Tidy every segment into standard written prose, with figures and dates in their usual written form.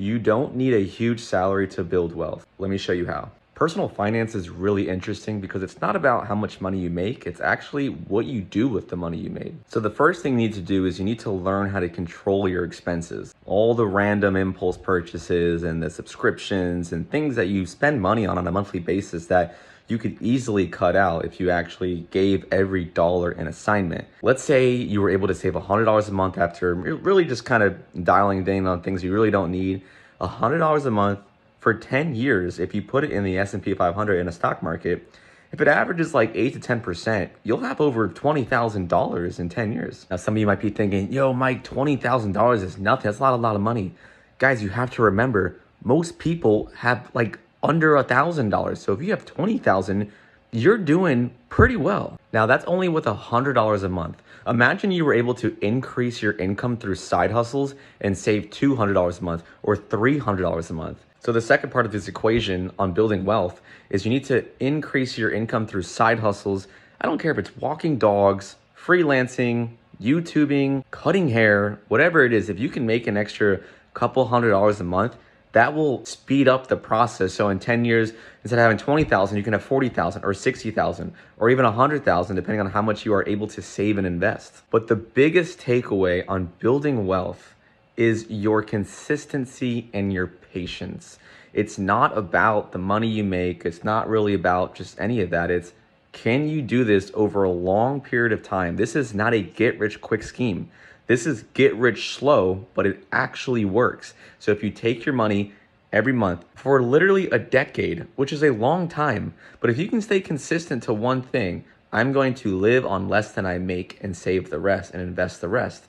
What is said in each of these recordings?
You don't need a huge salary to build wealth. Let me show you how. Personal finance is really interesting because it's not about how much money you make, it's actually what you do with the money you made. So the first thing you need to do is you need to learn how to control your expenses. All the random impulse purchases and the subscriptions and things that you spend money on a monthly basis that you could easily cut out if you actually gave every dollar an assignment. Let's say you were able to save $100 a month after really just kind of dialing down on things you really don't need. $100 a month for 10 years, if you put it in the S&P 500 in a stock market, if it averages like 8 to 10%, you'll have over $20,000 in 10 years. Now, some of you might be thinking, yo, Mike, $20,000 is nothing. That's not a lot of money. Guys, you have to remember, most people have like under $1,000. So if you have 20,000, you're doing pretty well. Now that's only with $100 a month. Imagine you were able to increase your income through side hustles and save $200 a month or $300 a month. So the second part of this equation on building wealth is you need to increase your income through side hustles. I don't care if it's walking dogs, freelancing, YouTubing, cutting hair, whatever it is. If you can make an extra couple $100 a month, that will speed up the process. So in 10 years, instead of having 20,000, you can have 40,000 or 60,000 or even 100,000, depending on how much you are able to save and invest. But the biggest takeaway on building wealth is your consistency and your patience. It's not about the money you make. It's not really about just any of that. It's, can you do this over a long period of time? This is not a get rich quick scheme. This is get rich slow, but it actually works. So if you take your money every month for literally a decade, which is a long time, but if you can stay consistent to one thing, I'm going to live on less than I make and save the rest and invest the rest,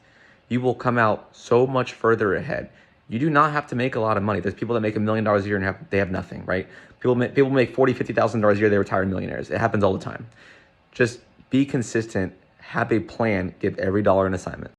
you will come out so much further ahead. You do not have to make a lot of money. There's people that make $1 million a year and they have nothing, right? People make $40,000, $50,000 a year, they retire millionaires. It happens all the time. Just be consistent, have a plan, give every dollar an assignment.